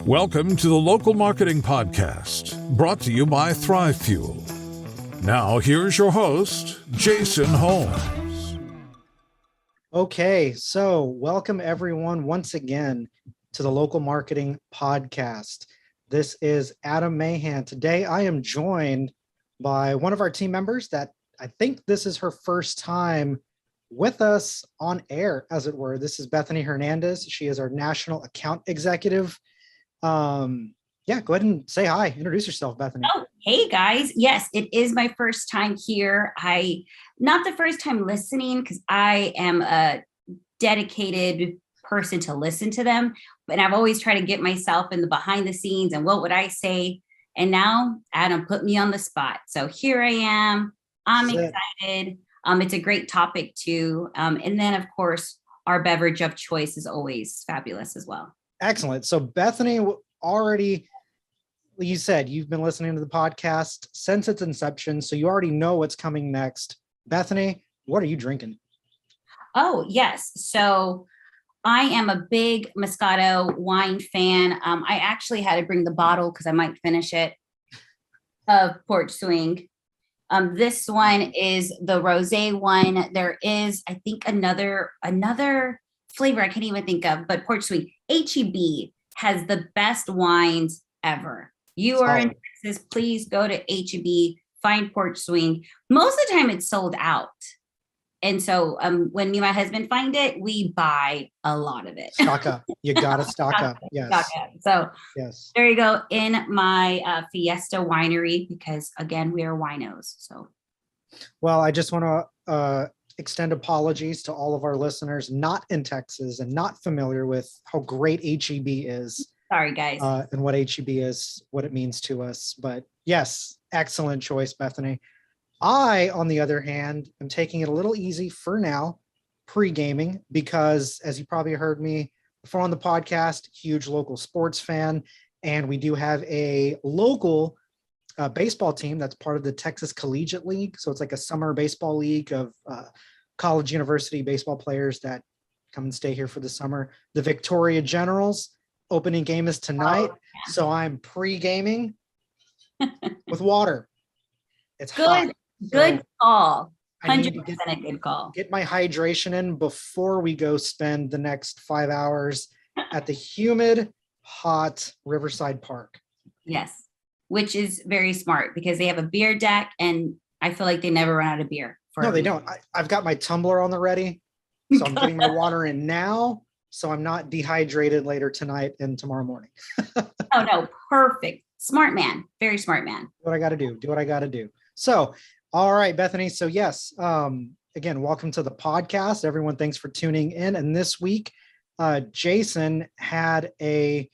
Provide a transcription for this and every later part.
Welcome to the Local Marketing Podcast, brought to you by Thrive Fuel. Now, here's your host, Jason Holmes. Okay, so welcome everyone once again to the Local Marketing Podcast. This is Adam Mahan. Today, I am joined by one of our team members that I think this is her first time with us on air, as it were. This is Bethany Hernandez. She is our National Account Executive. Go ahead and say hi. Introduce yourself, Bethany. Oh, hey guys. Yes, it is my first time here. Not the first time listening, because I am a dedicated person to listen to them, but I've always tried to get myself in the behind the scenes and what would I say? And now Adam put me on the spot. So here I am. I'm excited. It's a great topic too. And then of course, our beverage of choice is always fabulous as well. Excellent. So Bethany, already, you said you've been listening to the podcast since its inception, so you already know what's coming next. Bethany, what are you drinking? Oh, yes. So I am a big Moscato wine fan. I actually had to bring the bottle because I might finish it, of Porch Swing. This one is the rosé one. There is, I think, another flavor I can't even think of, but Porch Swing. HEB has the best wines ever. You are in Texas, please go to HEB, find Porch Swing. Most of the time it's sold out. And so when me and my husband find it, we buy a lot of it. Stock up. You got to stock up. Yes. Stock up. So yes. There you go, in my Fiesta winery, because again, we are winos. So, well, I just want to extend apologies to all of our listeners not in Texas and not familiar with how great HEB is. Sorry, guys. And what HEB is, what it means to us. But yes, excellent choice, Bethany. I, on the other hand, am taking it a little easy for now, pre-gaming, because as you probably heard me before on the podcast, huge local sports fan. And we do have a local baseball team that's part of the Texas Collegiate League. So it's like a summer baseball league of college university baseball players that come and stay here for the summer. The Victoria Generals opening game is tonight. Oh, yeah. So I'm pre-gaming with water. It's good. Hot. Good call. 100% a good call. Get my hydration in before we go spend the next 5 hours at the humid, hot Riverside Park. Yes, which is very smart because they have a beer deck and I feel like they never run out of beer. No, they don't. I've got my tumbler on the ready. So I'm getting my water in now so I'm not dehydrated later tonight and tomorrow morning. Oh, no. Perfect. Smart man. Very smart man. Do what I got to do. So, all right, Bethany. So yes, again, welcome to the podcast. Everyone, thanks for tuning in. And this week, Jason had a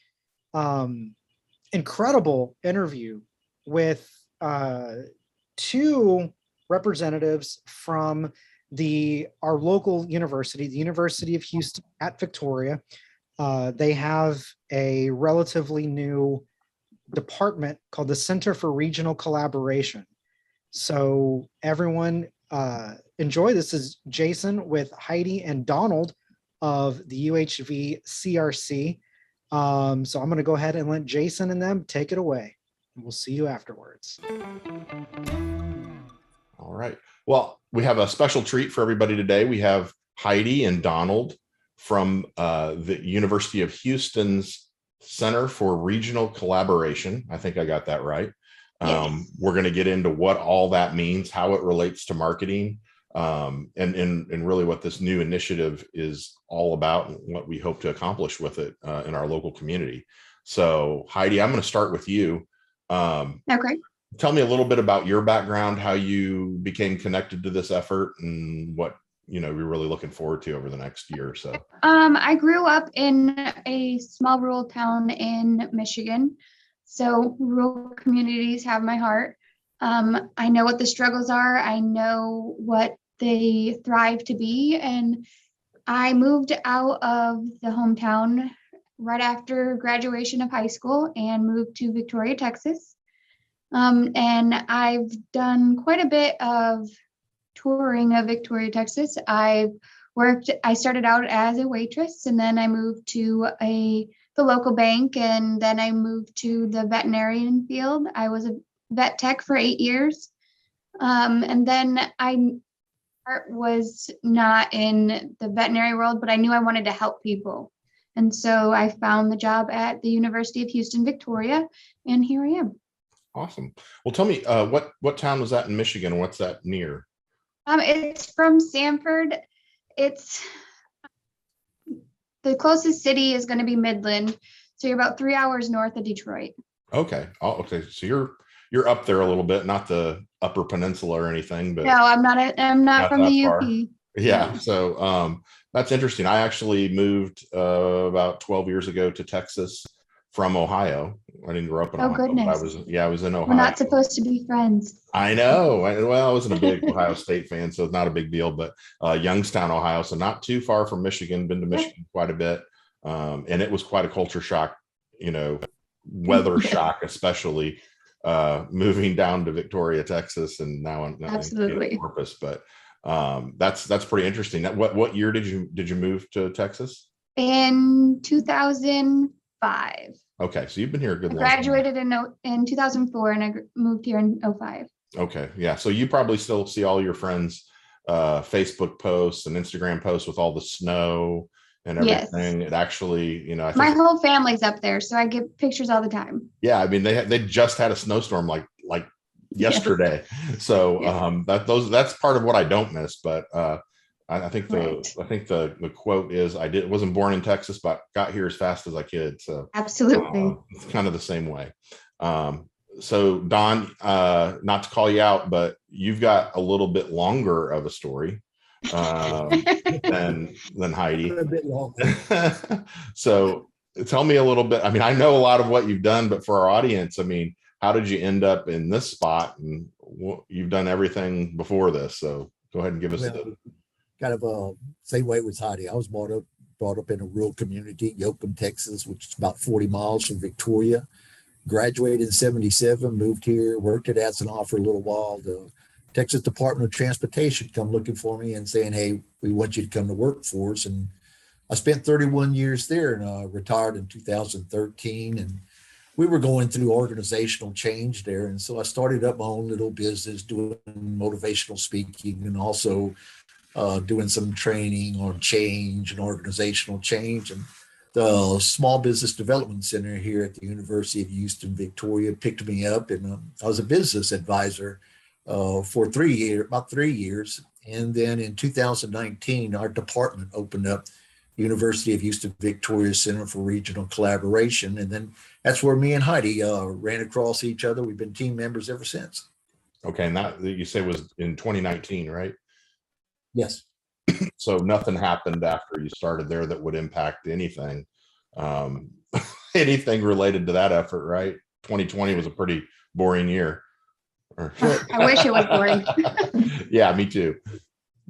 incredible interview with two representatives from our local university, the University of Houston at Victoria. They have a relatively new department called the Center for Regional Collaboration. So everyone enjoy. This is Jason with Heidi and Donald of the UHV-CRC. So I'm going to go ahead and let Jason and them take it away. And we'll see you afterwards. All right. Well, we have a special treat for everybody today. We have Heidi and Donald from the University of Houston's Center for Regional Collaboration. I think I got that right. Yes. We're going to get into what all that means, how it relates to marketing, and really what this new initiative is all about and what we hope to accomplish with it in our local community. So Heidi, I'm going to start with you. Okay. Tell me a little bit about your background, how you became connected to this effort and what, you're really looking forward to over the next year or so. I grew up in a small rural town in Michigan. So rural communities have my heart. I know what the struggles are. I know what they thrive to be. And I moved out of the hometown right after graduation of high school and moved to Victoria, Texas. And I've done quite a bit of touring of Victoria, Texas. I started out as a waitress and then I moved to a the local bank, and then I moved to the veterinarian field. I was a vet tech for 8 years. And then art was not in the veterinary world, but I knew I wanted to help people. And so I found the job at the University of Houston, Victoria, and here I am. Awesome. Well, tell me, what town was that in Michigan? What's that near? It's from Sanford. It's the closest city is going to be Midland. So you're about 3 hours north of Detroit. Okay. Oh, okay. So you're up there a little bit, not the Upper Peninsula or anything, but No, I'm not from the far. UP. Yeah. No. So that's interesting. I actually moved about 12 years ago to Texas from Ohio. I didn't grow up in Oh, Ohio, but I goodness. was in Ohio. We're not supposed to be friends. I know. Well, I wasn't a big Ohio State fan, so it's not a big deal, but Youngstown, Ohio, so not too far from Michigan, been to Michigan quite a bit. And it was quite a culture shock, weather shock, especially moving down to Victoria, Texas, and now in Absolutely. Corpus. But that's pretty interesting. What year did you move to Texas? In 2005. Okay, so you've been here a good I long time. graduated in 2004 and I moved here in 05. Okay, yeah. So you probably still see all your friends' Facebook posts and Instagram posts with all the snow and everything. Yes. It actually, I think My whole family's up there, so I get pictures all the time. yeah, I mean they just had a snowstorm like yesterday. So that's part of what I don't miss. But I think the quote is wasn't born in Texas, but got here as fast as I could. So Absolutely. it's kind of the same way. So Don, not to call you out, but you've got a little bit longer of a story than Heidi. A bit longer. So tell me a little bit. I mean, I know a lot of what you've done, but for our audience, I mean, how did you end up in this spot? And you've done everything before this, so go ahead and give us kind of a same way with Heidi. I was brought up in a rural community, Yoakum, Texas, which is about 40 miles from Victoria. Graduated in 77, moved here, worked at Atzenoff for a little while. The Texas Department of Transportation come looking for me and saying, hey, we want you to come to work for us. And I spent 31 years there and retired in 2013. And we were going through organizational change there. And so I started up my own little business doing motivational speaking and also doing some training on change and organizational change. And the Small Business Development Center here at the University of Houston, Victoria picked me up, and I was a business advisor for about 3 years. And then in 2019, our department opened up University of Houston, Victoria Center for Regional Collaboration. And then that's where me and Heidi ran across each other. We've been team members ever since. Okay, and that you say was in 2019, right? Yes. So nothing happened after you started there that would impact anything, anything related to that effort, right? 2020 was a pretty boring year. I wish it was boring. Yeah, me too.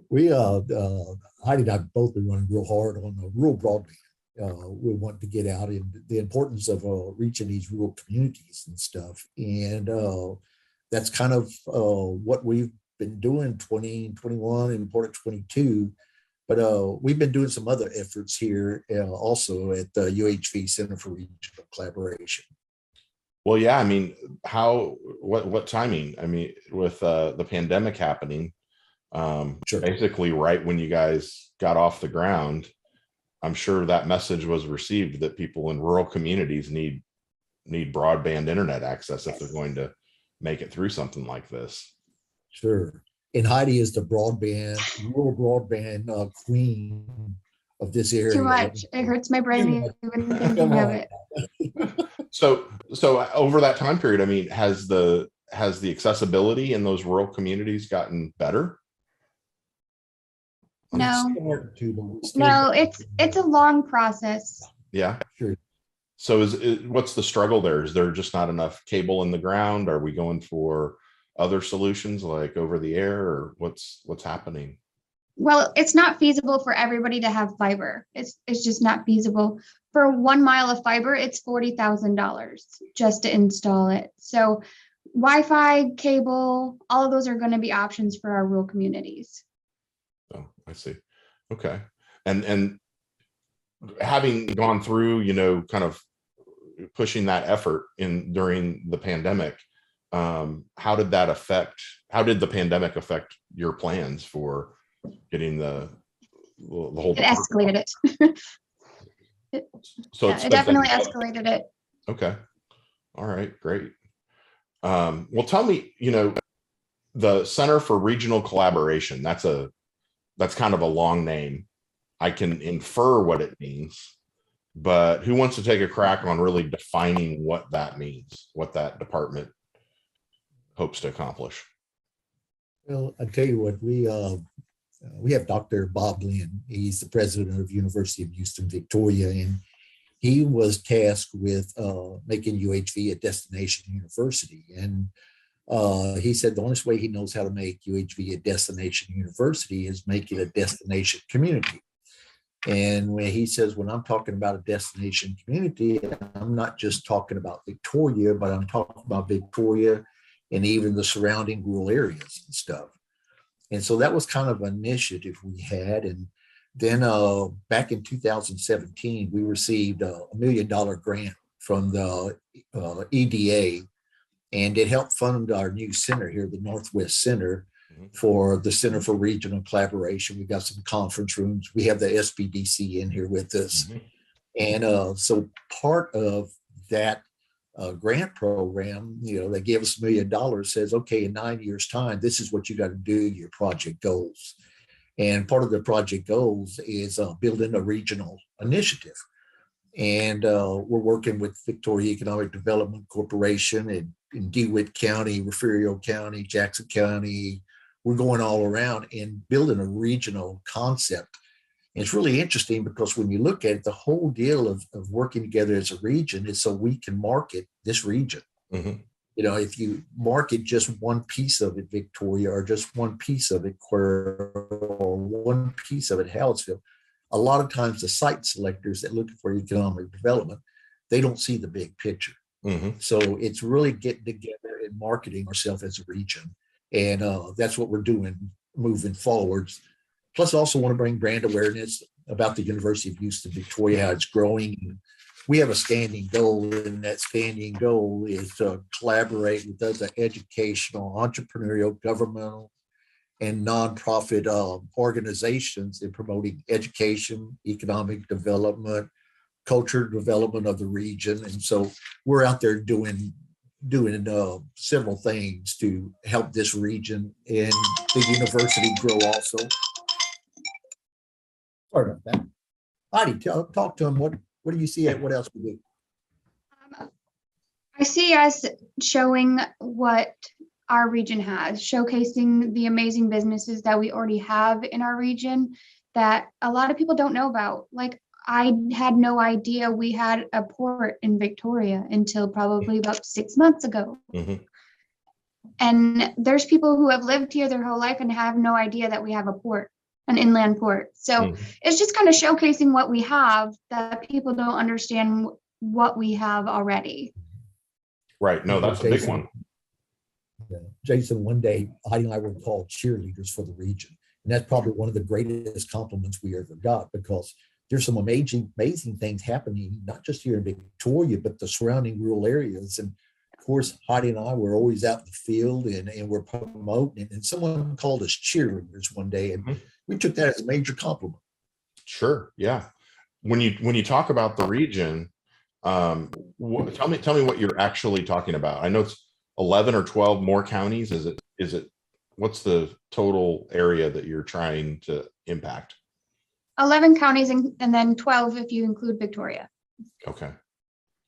We, Heidi and I both been running real hard on rural broadband. We want to get out and the importance of reaching these rural communities and stuff. And that's kind of what we've been doing 2021 and part of 22. But we've been doing some other efforts here also at the UHV Center for Regional Collaboration. Well, yeah, I mean, what timing? I mean, with the pandemic happening, Sure. basically right when you guys got off the ground, I'm sure that message was received that people in rural communities need broadband internet access if they're going to make it through something like this. Sure. And Heidi is the rural broadband queen of this area. Too much. It hurts my brain even thinking of it. So over that time period, I mean, has the accessibility in those rural communities gotten better? No, It's no, it's a long process. Yeah. Sure. So what's the struggle there? Is there just not enough cable in the ground? Are we going for other solutions like over the air, or what's happening? Well, it's not feasible for everybody to have fiber. It's just not feasible. For 1 mile of fiber, it's $40,000 just to install it. So Wi-Fi, cable, all of those are going to be options for our rural communities. Oh, I see. Okay. And having gone through, kind of pushing that effort during the pandemic, how did the pandemic affect your plans for getting the whole It escalated it. So Yeah, it definitely escalated it. Okay. All right, great. Well, tell me, the Center for Regional Collaboration, that's kind of a long name. I can infer what it means, but who wants to take a crack on really defining what that means, what that department hopes to accomplish? Well, I tell you what, we have Dr. Bob Lynn. He's the president of University of Houston, Victoria, and he was tasked with making UHV a destination university. And he said the only way he knows how to make UHV a destination university is make it a destination community. And when he says, when I'm talking about a destination community, I'm not just talking about Victoria, but I'm talking about Victoria and even the surrounding rural areas and stuff. And so that was kind of an initiative we had. And then back in 2017, we received a $1 million grant from the EDA, and it helped fund our new center here, the Northwest Center, for the Center for Regional Collaboration. We got some conference rooms. We have the SBDC in here with us. And so part of that grant program, they gave us $1 million, says, okay, in 9 years' time, this is what you got to do, your project goals. And part of the project goals is building a regional initiative. And we're working with Victoria Economic Development Corporation in DeWitt County, Refugio County, Jackson County. We're going all around and building a regional concept. And it's really interesting because when you look at it, the whole deal of working together as a region is so we can market this region. If you market just one piece of it, Victoria, or just one piece of it, or one piece of it, Hallettsville, a lot of times the site selectors that look for economic development, they don't see the big picture. So it's really getting together and marketing ourselves as a region. And that's what we're doing moving forwards. Plus, I also want to bring brand awareness about the University of Houston, Victoria, how it's growing. We have a standing goal, and that standing goal is to collaborate with other educational, entrepreneurial, governmental, and nonprofit organizations in promoting education, economic development, culture development of the region. And so we're out there doing several things to help this region and the university grow also. Sorry about that. Heidi, talk to him. What do you see? What else we do? I see us showing what our region has, showcasing the amazing businesses that we already have in our region that a lot of people don't know about. Like, I had no idea we had a port in Victoria until probably about 6 months ago. And there's people who have lived here their whole life and have no idea that we have a port, an inland port. So it's just kind of showcasing what we have that people don't understand what we have already. Right. No, that's a big one. Jason, one day, Heidi and I were called cheerleaders for the region. And that's probably one of the greatest compliments we ever got, because there's some amazing things happening, not just here in Victoria, but the surrounding rural areas. And of course, Heidi and I were always out in the field and we're promoting. And someone called us cheerleaders one day, and we took that as a major compliment. Sure. Yeah. When you talk about the region, tell me what you're actually talking about. I know it's 11 or 12 more counties. Is it what's the total area that you're trying to impact? 11 counties and then 12 if you include Victoria. Okay.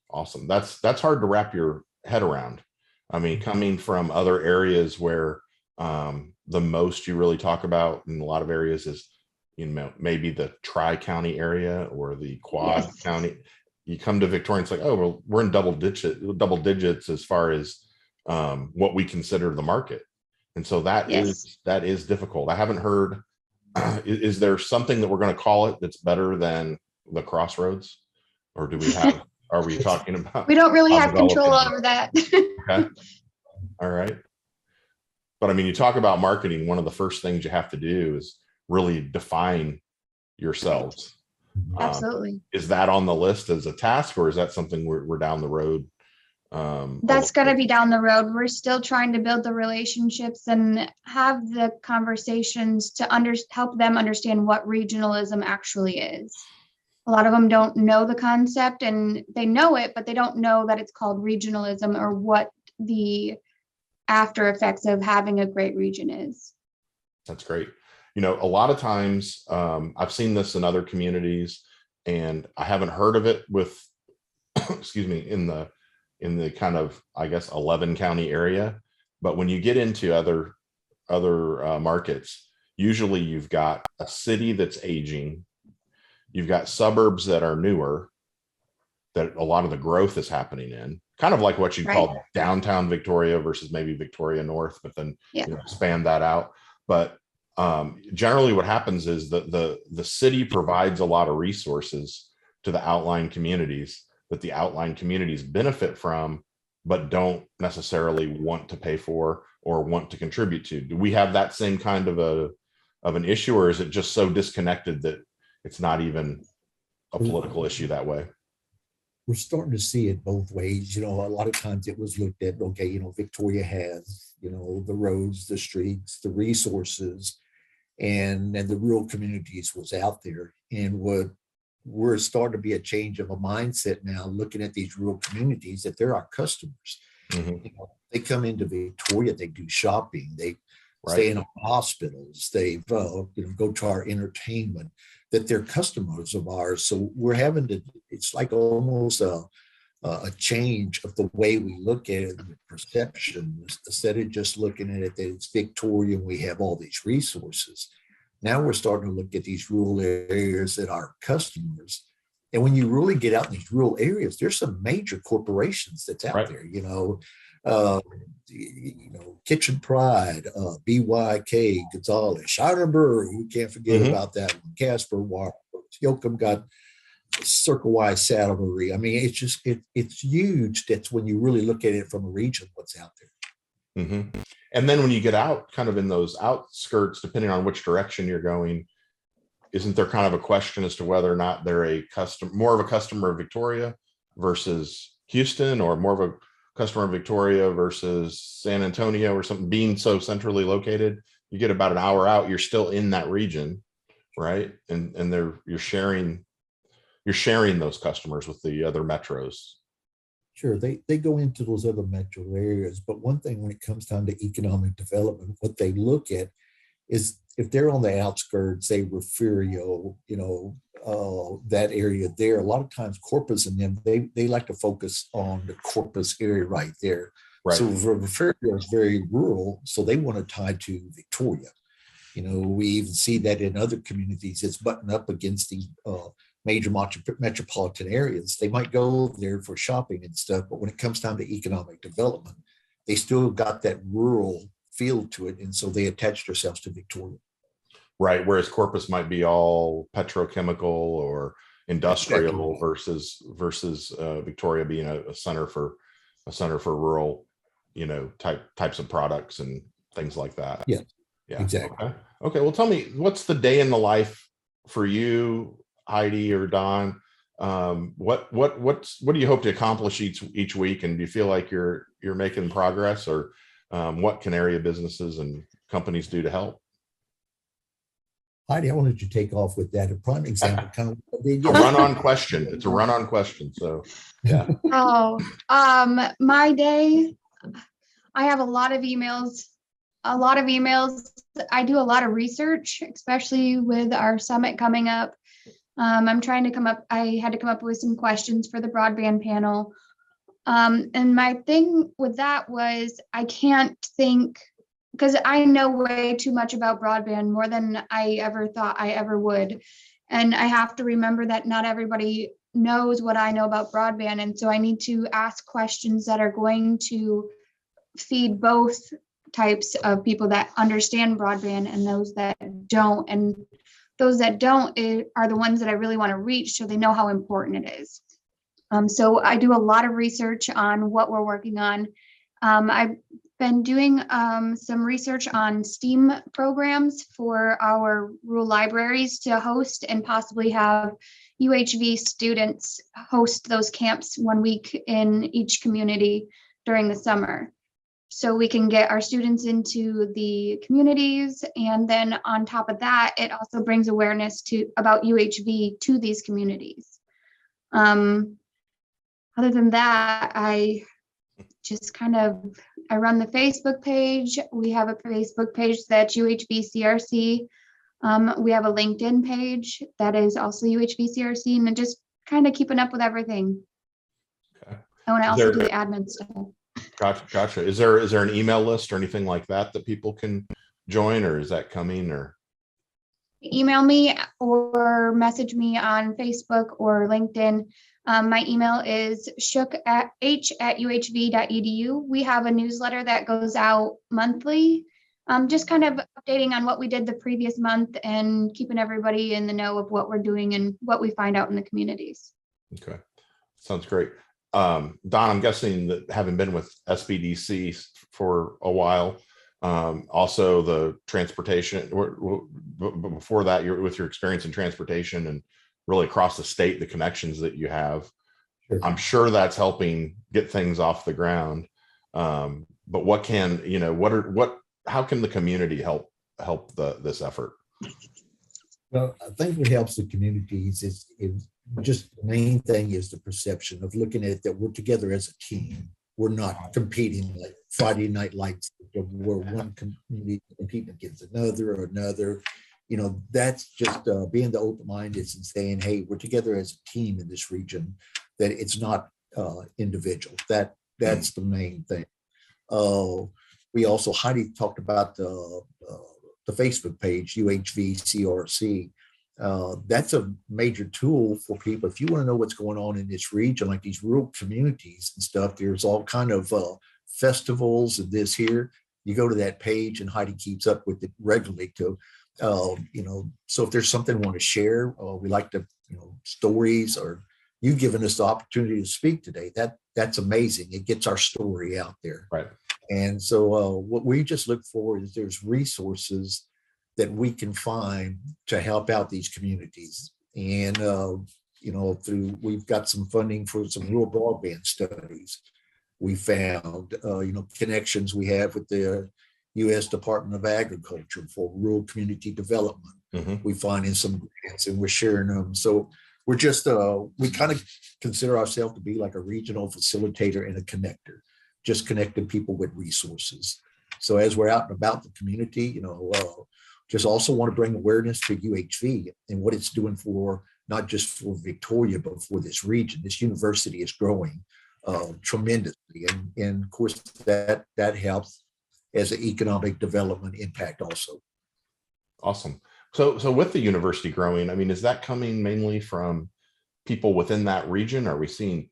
Awesome. That's hard to wrap your head around. I mean, coming from other areas where the most you really talk about in a lot of areas is, maybe the tri-county area or the quad county. You come to Victoria and it's like, oh, well, we're in double digits as far as what we consider the market. And so that is difficult. I haven't heard, is there something that we're going to call it that's better than the Crossroads? Or are we talking about? We don't really have control over that. Okay. All right. But I mean, you talk about marketing, one of the first things you have to do is really define yourselves. Absolutely. Is that on the list as a task, or is that something we're down the road? That's going to be down the road. We're still trying to build the relationships and have the conversations to help them understand what regionalism actually is. A lot of them don't know the concept, and they know it, but they don't know that it's called regionalism or what the after effects of having a great region is. That's great. A lot of times I've seen this in other communities, and I haven't heard of it with, excuse me, in the kind of, I guess, 11 county area. But when you get into other markets, usually you've got a city that's aging, you've got suburbs that are newer, that a lot of the growth is happening in, kind of like what you call downtown Victoria versus maybe Victoria North, but then expand that out. But generally what happens is the city provides a lot of resources to the outlying communities that the outlying communities benefit from, but don't necessarily want to pay for or want to contribute to. Do we have that same kind of an issue, or is it just so disconnected that it's not even a political issue that way? We're starting to see it both ways. A lot of times it was looked at, okay, Victoria has, the roads, the streets, the resources, and the rural communities was out there. And what we're starting to be a change of a mindset now, looking at these rural communities, that they're our customers. Mm-hmm. They come into Victoria, they do shopping, they stay in our hospitals, they go to our entertainment, that they're customers of ours. So we're having to, it's like almost a change of the way we look at it, the perception, instead of just looking at it that it's Victoria and we have all these resources. Now we're starting to look at these rural areas that are customers. And when you really get out in these rural areas, there's some major corporations that's out there, Kitchen Pride, BYK, Gonzalez, Shiner Brewery, who can't forget about that one, Casper Water, Yoakum got Circle Y Saddlery. I mean, it's just, it's huge. That's when you really look at it from a region, what's out there. Mm-hmm. And then when you get out kind of in those outskirts, depending on which direction you're going, isn't there kind of a question as to whether or not they're more of a customer of Victoria versus Houston, or more of a customer of Victoria versus San Antonio or something? Being so centrally located, you get about an hour out, you're still in that region, right? And you're sharing those customers with the other metros. Sure, they go into those other metro areas, but one thing when it comes down to economic development, what they look at is if they're on the outskirts, say Refugio, that area there, a lot of times Corpus and them, they like to focus on the Corpus area right there. Right. So Refugio is very rural, so they want to tie to Victoria. We even see that in other communities, it's buttoned up against the major metropolitan areas. They might go there for shopping and stuff, but when it comes down to economic development, they still got that rural feel to it, and so they attach themselves to Victoria. Right, whereas Corpus might be all petrochemical or industrial versus Victoria being a center for rural, types of products and things like that. Yeah, exactly. Okay. Well, tell me, what's the day in the life for you, Heidi or Don? What do you hope to accomplish each week, and do you feel like you're making progress, or what can area businesses and companies do to help? Heidi, I wanted to take off with that. A prime example, kind of a run-on question. It's a run-on question. So, yeah. My day, I have a lot of emails. I do a lot of research, especially with our summit coming up. I'm trying to I had to come up with some questions for the broadband panel. And my thing with that was I can't think, because I know way too much about broadband, more than I ever thought I ever would. And I have to remember that not everybody knows what I know about broadband. And so I need to ask questions that are going to feed both types of people that understand broadband and those that don't. And those that don't are the ones that I really want to reach, so they know how important it is. So I do a lot of research on what we're working on. I've been doing some research on STEAM programs for our rural libraries to host and possibly have UHV students host those camps 1 week in each community during the summer. So we can get our students into the communities. And then on top of that, it also brings awareness about UHV to these communities. Other than that, I run the Facebook page. We have a Facebook page that's UHV-CRC. We have a LinkedIn page that is also UHV-CRC, and just kind of keeping up with everything. Okay. Oh, and I also do the admin stuff. Gotcha. Is there an email list or anything like that people can join, or is that coming? Or email me or message me on Facebook or LinkedIn. My email is shook@uhv.edu. We have a newsletter that goes out monthly, just kind of updating on what we did the previous month and keeping everybody in the know of what we're doing and what we find out in the communities. Okay, sounds great. Don, I'm guessing that having been with SBDC for a while, also the transportation, before that, with your experience in transportation and really across the state, the connections that you have, Sure. I'm sure that's helping get things off the ground. But how can the community help this effort? Well, I think what helps the communities is just the main thing is the perception of looking at it that we're together as a team. We're not competing like Friday Night Lights, where one community competing against another. That's just being the open-minded and saying, hey, we're together as a team in this region, that it's not individual. That's the main thing. We also, Heidi talked about the Facebook page, UHV-CRC. That's a major tool for people. If you want to know what's going on in this region, like these rural communities and stuff, there's all kind of festivals and this here. You go to that page and Heidi keeps up with it regularly too. So if there's something we want to share, we like to, stories, or you giving us the opportunity to speak today, that's amazing. It gets our story out there. Right. And so what we just look for is there's resources that we can find to help out these communities. And, we've got some funding for some rural broadband studies. We found, connections we have with the U.S. Department of Agriculture for rural community development. Mm-hmm. We find in some grants and we're sharing them. So we're just, we kind of consider ourselves to be like a regional facilitator and a connector, just connecting people with resources. So as we're out and about the community, just also want to bring awareness to UHV and what it's doing for, not just for Victoria, but for this region. This university is growing tremendously. And of course that helps as an economic development impact also. Awesome. So with the university growing, I mean, is that coming mainly from people within that region? Are we seeing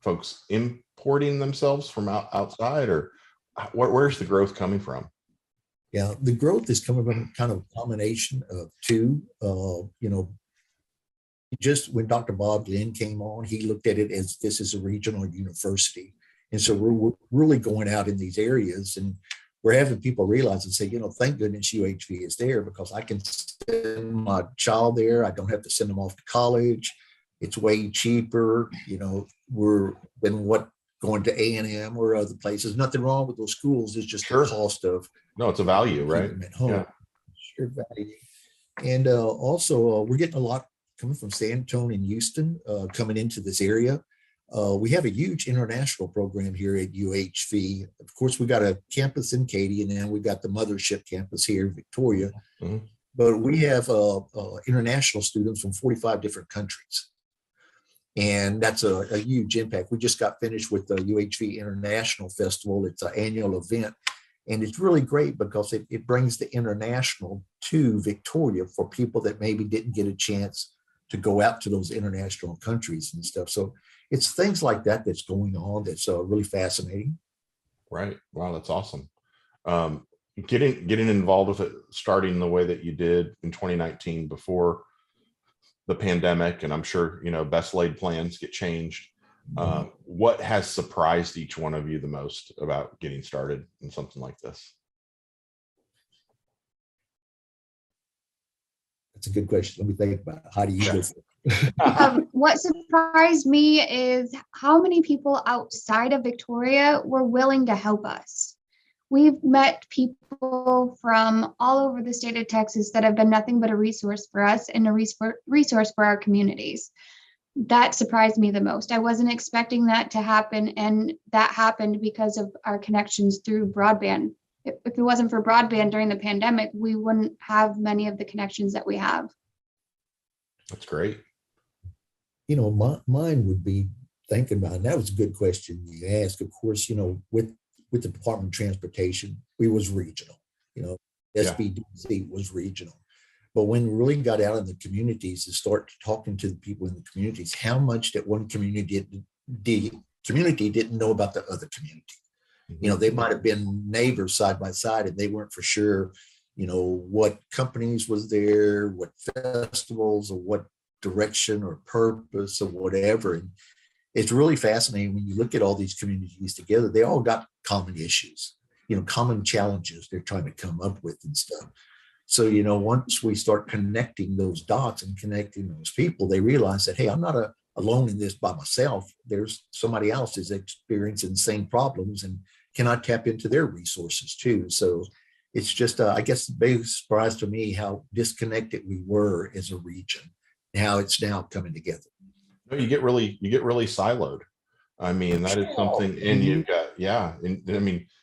folks importing themselves from outside, or where's the growth coming from? Yeah, the growth is coming from kind of a combination of two. Just when Dr. Bob Glenn came on, he looked at it as this is a regional university. And so we're really going out in these areas and we're having people realize and say, thank goodness UHV is there, because I can send my child there. I don't have to send them off to college. It's way cheaper, than going to A&M or other places. Nothing wrong with those schools. It's just the cost of. No, it's a value, right? At home. Yeah. Sure value. And also we're getting a lot coming from San Antonio and Houston coming into this area. We have a huge international program here at UHV. Of course, we got a campus in Katy, and then we got the mothership campus here in Victoria. Mm-hmm. But we have international students from 45 different countries. And that's a huge impact. We just got finished with the UHV International Festival. It's an annual event. And it's really great because it brings the international to Victoria for people that maybe didn't get a chance to go out to those international countries and stuff. So it's things like that that's going on that's really fascinating. Right. Wow, that's awesome. Getting involved with it, starting the way that you did in 2019 before the pandemic, and I'm sure, best laid plans get changed. What has surprised each one of you the most about getting started in something like this? That's a good question. Let me think about it. How do you go? What surprised me is how many people outside of Victoria were willing to help us. We've met people from all over the state of Texas that have been nothing but a resource for us and a resource for our communities. That surprised me the most. I wasn't expecting that to happen, and that happened because of our connections through broadband. If it wasn't for broadband during the pandemic, we wouldn't have many of the connections that we have. That's great. Mine would be thinking about, and that was a good question you asked. Of course, with the Department of Transportation, we was regional. SBDC was regional. But when we really got out in the communities and start talking to the people in the communities, how much that one community didn't know about the other community. They might have been neighbors side by side and they weren't for sure, what companies was there, what festivals or what direction or purpose or whatever. And it's really fascinating when you look at all these communities together, they all got common issues, common challenges they're trying to come up with and stuff. So, once we start connecting those dots and connecting those people, they realize that, hey, I'm not alone in this by myself. There's somebody else is experiencing the same problems and can I tap into their resources too. So it's just, I guess, the biggest surprise to me how disconnected we were as a region and how it's now coming together. No, you get really siloed. I mean, that is something, and you've got,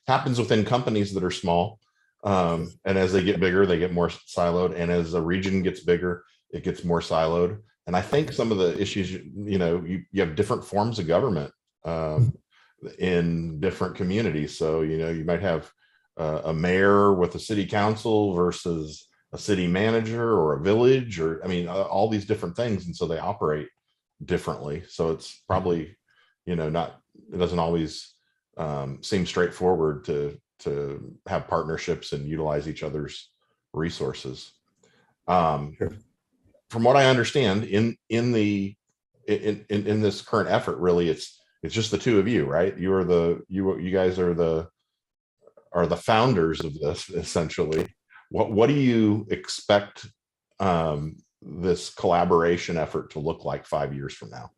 happens within companies that are small. And as they get bigger, they get more siloed. And as a region gets bigger, it gets more siloed. And I think some of the issues, you have different forms of government in different communities. So, you might have a mayor with a city council versus a city manager or a village, or all these different things. And so they operate differently. So it's probably, it doesn't always seem straightforward to have partnerships and utilize each other's resources. Sure. From what I understand, in this current effort, really, it's just the two of you, right? You guys are the founders of this, essentially. What do you expect this collaboration effort to look like 5 years from now?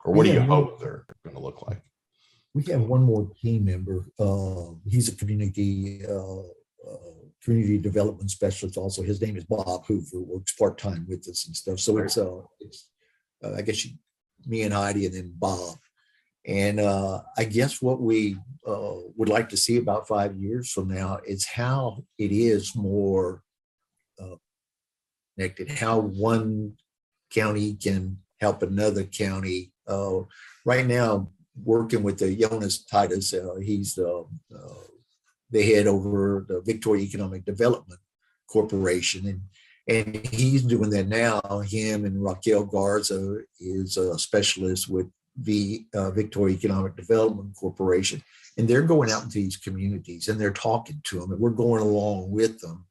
Or what do you hope they're going to look like? We have one more team member. He's a community development specialist. Also, his name is Bob Hoover. Works part time with us and stuff. So it's I guess me and Heidi and then Bob. And I guess what we would like to see about 5 years from now is how it is more connected. How one county can help another county. Right now, working with the Jonas Titus, he's the head over the Victoria Economic Development Corporation, and he's doing that now. Him and Raquel Garza is a specialist with the Victoria Economic Development Corporation, and they're going out into these communities and they're talking to them, and we're going along with them,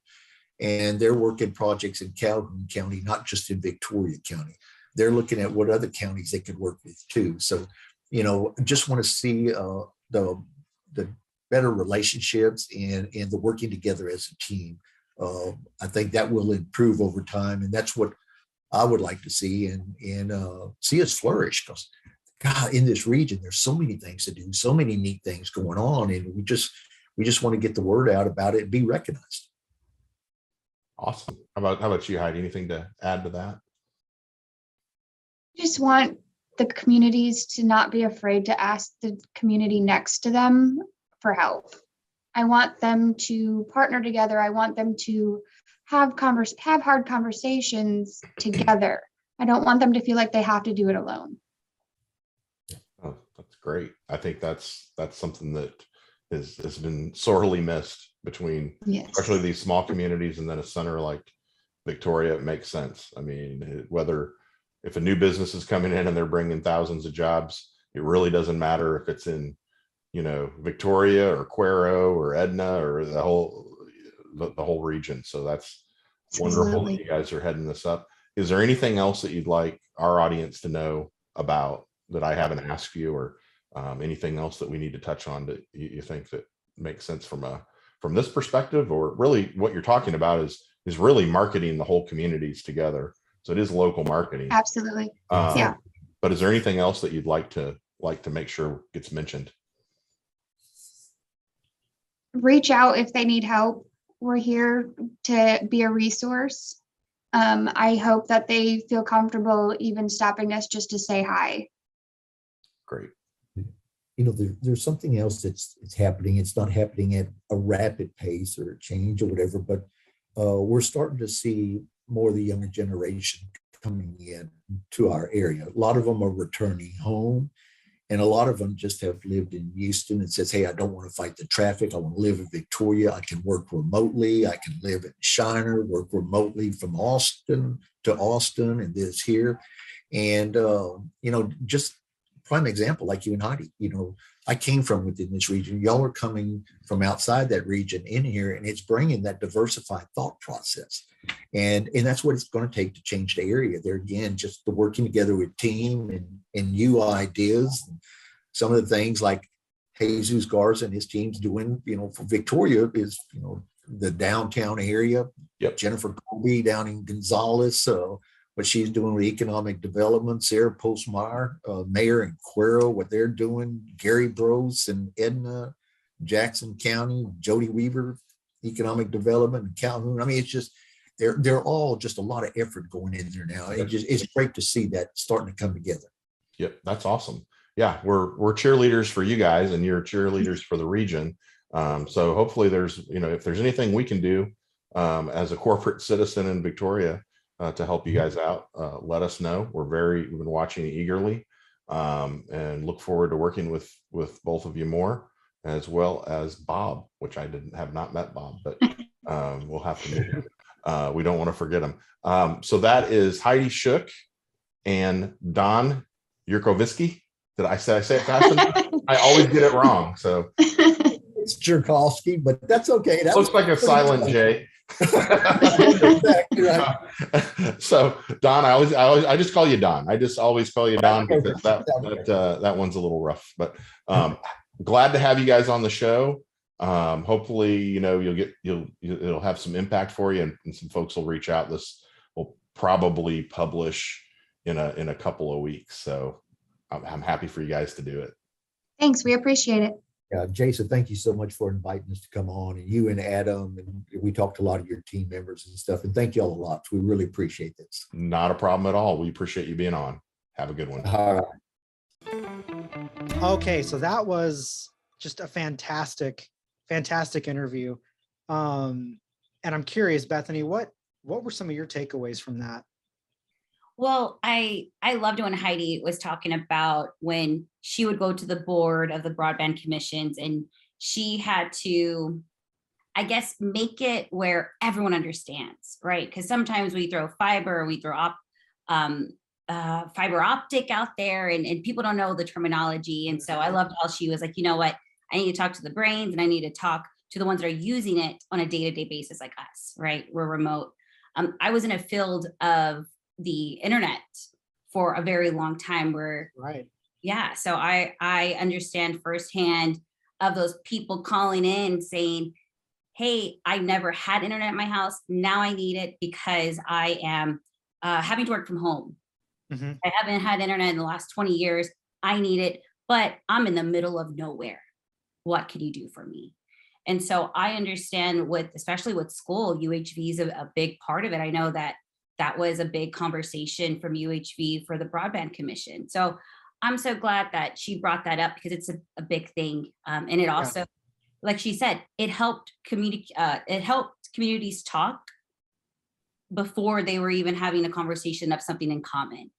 and they're working projects in Calhoun County, not just in Victoria County. They're looking at what other counties they could work with too. So, just want to see the better relationships and the working together as a team. I think that will improve over time, and that's what I would like to see and see us flourish. Because, God, in this region, there's so many things to do, so many neat things going on, and we just want to get the word out about it and be recognized. Awesome. How about you, Heidi? Anything to add to that? I just want the communities to not be afraid to ask the community next to them for help. I want them to partner together. I want them to have hard conversations together. I don't want them to feel like they have to do it alone. Oh, that's great. I think that's something that has been sorely missed between, especially these small communities, and then a center like Victoria. It makes sense. I mean, if a new business is coming in and they're bringing thousands of jobs, it really doesn't matter if it's in, Victoria or Cuero or Edna or the whole region. So that's wonderful that you guys are heading this up. Is there anything else that you'd like our audience to know about that I haven't asked you, or anything else that we need to touch on that you think that makes sense from this perspective? Or really what you're talking about is is really marketing the whole communities together. So it is local marketing. Absolutely. Yeah. But is there anything else that you'd like to make sure gets mentioned? Reach out if they need help. We're here to be a resource. I hope that they feel comfortable even stopping us just to say hi. Great. You know, there's something else that's happening. It's not happening at a rapid pace or a change or whatever, but we're starting to see more of the younger generation coming in to our area. A lot of them are returning home, and a lot of them just have lived in Houston and says, hey, I don't want to fight the traffic. I want to live in Victoria. I can work remotely. I can live in Shiner, work remotely from Austin to Austin and this here. And, you know, just prime example, like you and Heidi, you know, I came from within this region. Y'all are coming from outside that region in here, and it's bringing that diversified thought process. And that's what it's going to take to change the area. There again, just the working together with team and new ideas. And some of the things like Jesus Garza and his team's doing, you know, for Victoria is, you know, the downtown area. Yep. Jennifer Colby down in Gonzales, what she's doing with economic development, Sarah Postmeyer, Mayor in Cuero, what they're doing, Gary Bros and Edna, Jackson County, Jody Weaver, economic development in Calhoun. I mean, it's just, they're all just a lot of effort going in there now. It's great to see that starting to come together. Yep, that's awesome. Yeah, we're cheerleaders for you guys, and you're cheerleaders for the region. So hopefully there's, you know, if there's anything we can do as a corporate citizen in Victoria to help you guys out, let us know. We've been watching eagerly, and look forward to working with both of you more, as well as Bob, which I have not met Bob, but we'll have to meet him. We don't want to forget him. So that is Heidi Shook and Don Jirkovsky. Did I say it fast enough? I always get it wrong. So it's Jirkovsky, but that's okay. That looks like a silent J. Exactly right. So Don, I just call you Don. I just always call you Don because that one's a little rough. But glad to have you guys on the show. Hopefully, you know, it'll have some impact for you, and some folks will reach out. This will probably publish in a couple of weeks. So I'm happy for you guys to do it. Thanks. We appreciate it. Jason, thank you so much for inviting us to come on, and you and Adam, and we talked to a lot of your team members and stuff, and thank you all a lot. We really appreciate this. Not a problem at all. We appreciate you being on. Have a good one. All right. Okay, so that was just a fantastic interview. And I'm curious, Bethany, what were some of your takeaways from that? Well, I loved when Heidi was talking about when she would go to the board of the broadband commissions, and she had to, I guess, make it where everyone understands, right? Because sometimes we throw fiber, we throw fiber optic out there, and people don't know the terminology. And so I loved how she was like, you know what, I need to talk to the brains, and I need to talk to the ones that are using it on a day-to-day basis like us, right? We're remote. I was in a field of the internet for a very long time where, right. Yeah. So I understand firsthand of those people calling in saying, hey, I never had internet in my house. Now I need it because I am having to work from home. Mm-hmm. I haven't had internet in the last 20 years. I need it, but I'm in the middle of nowhere. What can you do for me? And so I understand especially with school, UHV is a big part of it. I know that was a big conversation from UHV for the Broadband Commission. So I'm so glad that she brought that up because it's a big thing. And it also, like she said, it helped communities talk before they were even having a conversation of something in common.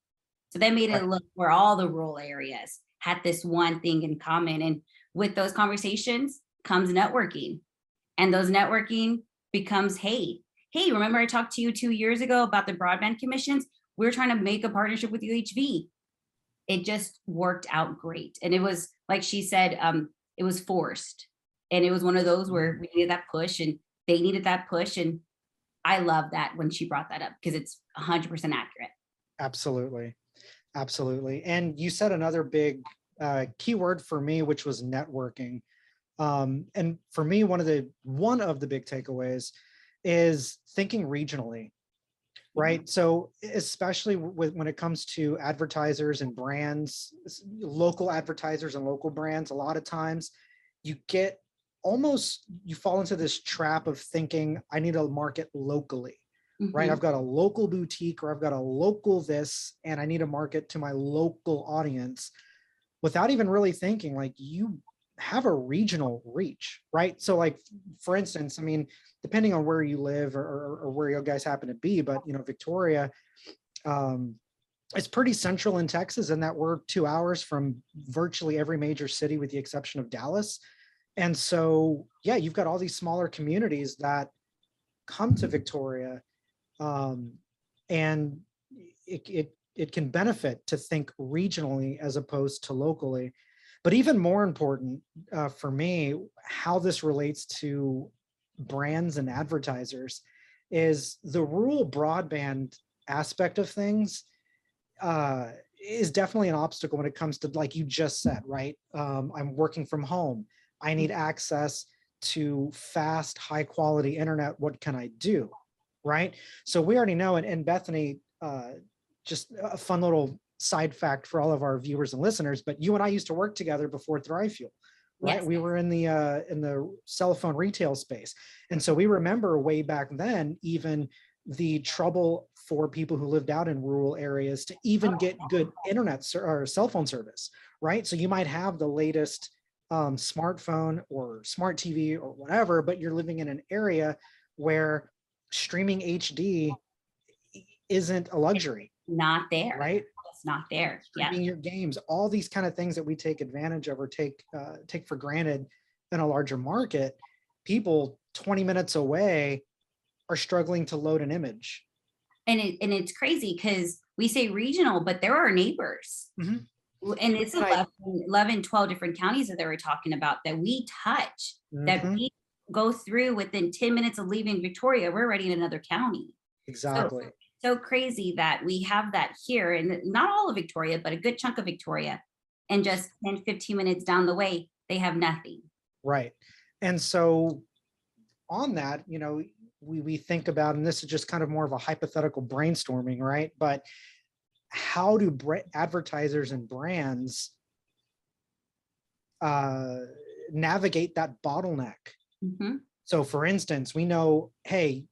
So they made it look where all the rural areas had this one thing in common. And with those conversations comes networking. And those networking becomes, hey, remember I talked to you 2 years ago about the broadband commissions? We're trying to make a partnership with UHV. It just worked out great. And it was, like she said, it was forced. And it was one of those where we needed that push and they needed that push. And I love that when she brought that up because it's 100% accurate. Absolutely. And you said another big keyword for me, which was networking. And for me, one of the big takeaways is thinking regionally, right? So especially when it comes to advertisers and brands, local advertisers and local brands, a lot of times you fall into this trap of thinking, I need to market locally, right? I've got a local boutique, or I've got a local this, and I need to market to my local audience without even really thinking, like, you have a regional reach, right? So like, for instance, I mean, depending on where you live or where you guys happen to be, but Victoria, it's pretty central in Texas, in that we're 2 hours from virtually every major city with the exception of Dallas. And so, yeah, you've got all these smaller communities that come to Victoria, and it can benefit to think regionally as opposed to locally. But even more important for me, how this relates to brands and advertisers is the rural broadband aspect of things is definitely an obstacle when it comes to, like you just said, right? I'm working from home. I need access to fast, high quality internet. What can I do? Right. So we already know, and Bethany, just a fun little side fact for all of our viewers and listeners, but you and I used to work together before ThriveFuel, right? Yes. We were in the cell phone retail space. And so we remember way back then, even the trouble for people who lived out in rural areas to even get good internet or cell phone service, right? So you might have the latest smartphone or smart TV or whatever, but you're living in an area where streaming HD isn't a luxury. Not there. Right? It's not there. Streaming your games, all these kind of things that we take advantage of or take for granted in a larger market, people 20 minutes away are struggling to load an image. And it's crazy because we say regional, but there are neighbors. And it's 11, 12 different counties that they were talking about that we touch, that we go through within 10 minutes of leaving Victoria. We're already in another county. Exactly. So crazy that we have that here, and not all of Victoria, but a good chunk of Victoria. And just 10, 15 minutes down the way, they have nothing. Right. And so on that, we think about, and this is just kind of more of a hypothetical brainstorming, right? But how do advertisers and brands navigate that bottleneck? So for instance, we know, hey,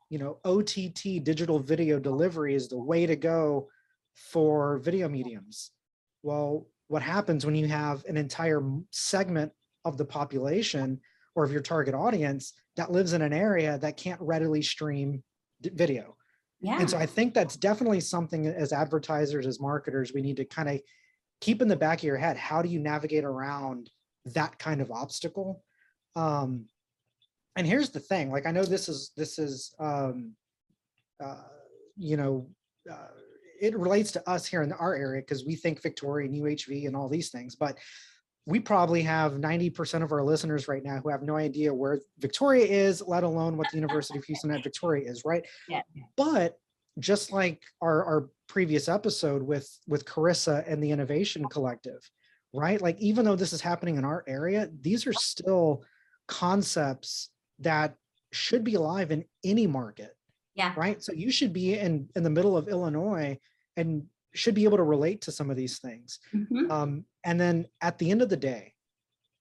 OTT, digital video delivery, is the way to go for video mediums. Well, what happens when you have an entire segment of the population or of your target audience that lives in an area that can't readily stream video? Yeah. And so I think that's definitely something as advertisers, as marketers, we need to kind of keep in the back of your head. How do you navigate around that kind of obstacle? And here's the thing, like, I know this is it relates to us here in our area because we think Victoria and UHV and all these things, but we probably have 90% of our listeners right now who have no idea where Victoria is, let alone what the University of Houston at Victoria is, right? Yeah. But just like our previous episode with Carissa and the Innovation Collective, right? Like, even though this is happening in our area, these are still concepts that should be alive in any market. Yeah. Right. So you should be in the middle of Illinois and should be able to relate to some of these things. And then at the end of the day,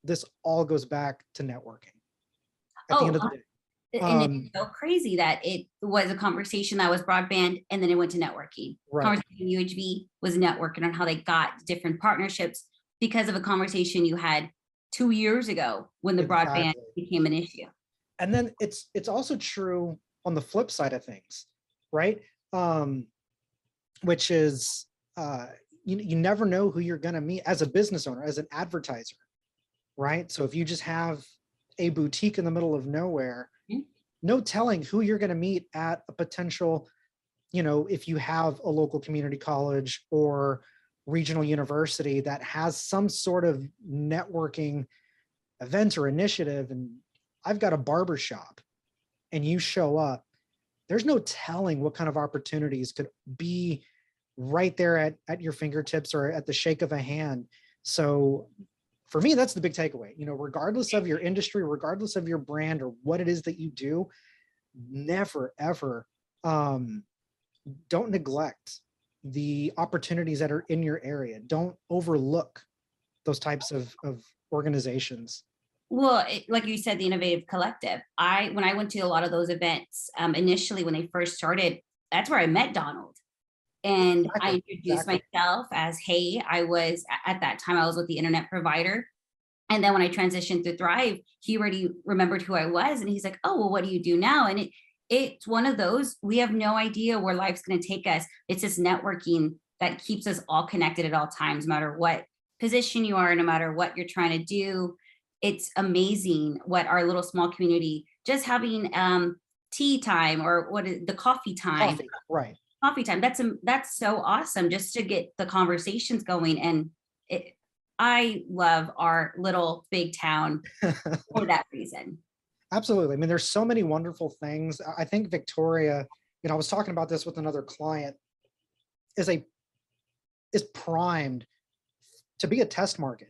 this all goes back to networking. At the end of the day. And it's so crazy that it was a conversation that was broadband and then it went to networking. Right. Conversation UHV was networking on how they got different partnerships because of a conversation you had 2 years ago when the broadband became an issue. And then it's also true on the flip side of things, right? Which is you never know who you're going to meet as a business owner, as an advertiser, right? So if you just have a boutique in the middle of nowhere, no telling who you're going to meet at a potential, if you have a local community college or regional university that has some sort of networking event or initiative, and I've got a barber shop and you show up, there's no telling what kind of opportunities could be right there at your fingertips or at the shake of a hand. So for me, that's the big takeaway. Regardless of your industry, regardless of your brand or what it is that you do, never, ever, don't neglect the opportunities that are in your area. Don't overlook those types of organizations. Well, like you said, the Innovative Collective. When I went to a lot of those events, initially when they first started, that's where I met Donald. And I introduced myself as, hey, I was at that time, I was with the internet provider. And then when I transitioned to Thrive, he already remembered who I was. And he's like, oh, well, what do you do now? And it's one of those, we have no idea where life's going to take us. It's this networking that keeps us all connected at all times, no matter what position you are, no matter what you're trying to do. It's amazing what our little small community, just having tea time, or what is the coffee time, right? Coffee time. That's so awesome, just to get the conversations going. And I love our little big town for that reason. Absolutely. I mean, there's so many wonderful things. I think Victoria, I was talking about this with another client, is primed to be a test market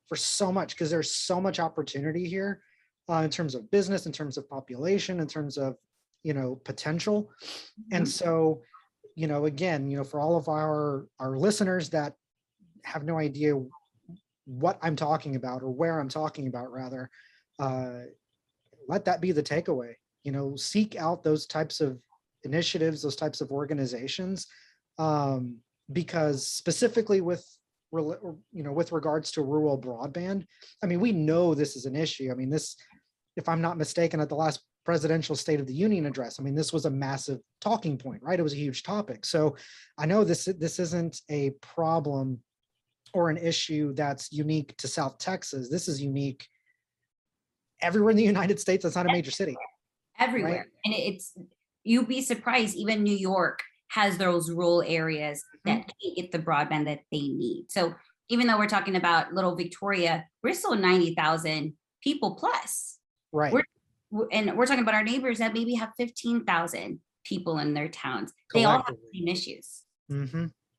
for so much, because there's so much opportunity here in terms of business, in terms of population, in terms of, potential. And so, again, for all of our listeners that have no idea what I'm talking about, or where I'm talking about, rather, let that be the takeaway. Seek out those types of initiatives, those types of organizations, because specifically with regards to rural broadband, I mean, we know this is an issue. I mean, this, if I'm not mistaken, at the last presidential State of the Union address, I mean, this was a massive talking point, right? It was a huge topic. So I know this isn't a problem or an issue that's unique to South Texas. This is unique everywhere in the United States that's not a major city. Everywhere. Right? And you'd be surprised, even New York has those rural areas that can't get the broadband that they need. So even though we're talking about little Victoria, we're still 90,000 people plus. Right. We're talking about our neighbors that maybe have 15,000 people in their towns. They all have the same issues.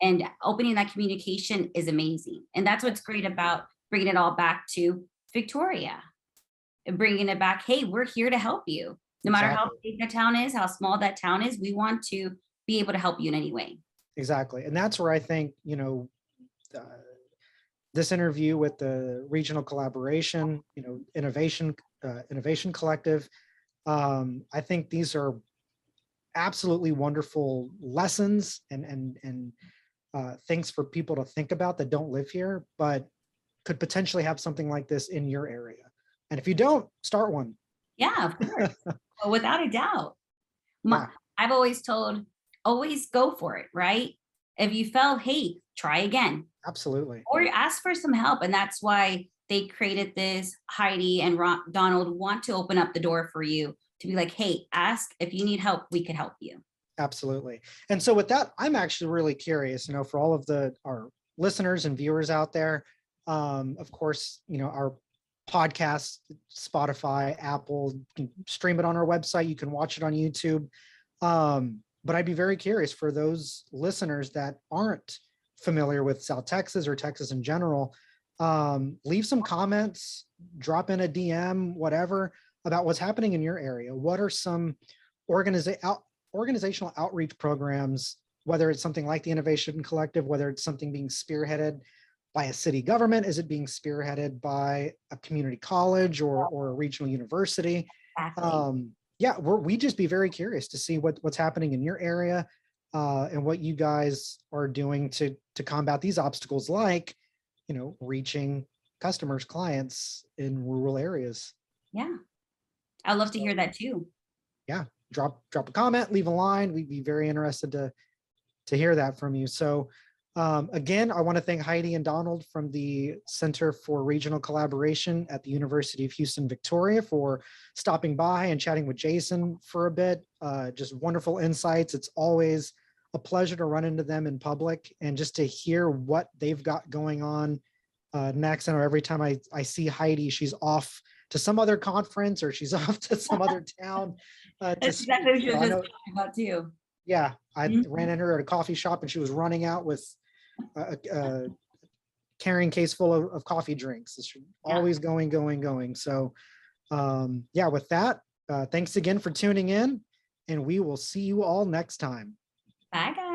And opening that communication is amazing. And that's what's great about bringing it all back to Victoria and bringing it back. Hey, we're here to help you. No matter how big the town is, how small that town is, we want to be able to help you in any way. Exactly. And that's where I think, this interview with the regional collaboration, innovation collective, I think these are absolutely wonderful lessons and things for people to think about that don't live here, but could potentially have something like this in your area. And if you don't, start one. Yeah, of course. Well, without a doubt. I've always told, always go for it, right? If you fell, hey, try again. Absolutely. Or ask for some help. And that's why they created this. Heidi and Donald want to open up the door for you to be like, hey, ask if you need help, we could help you. Absolutely. And so with that, I'm actually really curious, for all of our listeners and viewers out there, of course, our podcast, Spotify, Apple, you can stream it on our website. You can watch it on YouTube. But I'd be very curious for those listeners that aren't familiar with South Texas or Texas in general, leave some comments, drop in a DM, whatever, about what's happening in your area. What are some organizational outreach programs, whether it's something like the Innovation Collective, whether it's something being spearheaded by a city government, is it being spearheaded by a community college or a regional university? Exactly. We'd just be very curious to see what's happening in your area and what you guys are doing to combat these obstacles, like, reaching customers, clients in rural areas. Yeah. I'd love to hear that too. Yeah. Drop a comment, leave a line. We'd be very interested to hear that from you. So again, I want to thank Heidi and Donald from the Center for Regional Collaboration at the University of Houston, Victoria, for stopping by and chatting with Jason for a bit. Just wonderful insights. It's always a pleasure to run into them in public and just to hear what they've got going on next. I know every time I see Heidi, she's off to some other conference or she's off to some other town. That's exactly what you're just talking about too. Yeah, I ran into her at a coffee shop and she was running out with a carrying case full of coffee drinks. It's always going. So with that, Thanks again for tuning in, and we will see you all next time. Bye, guys.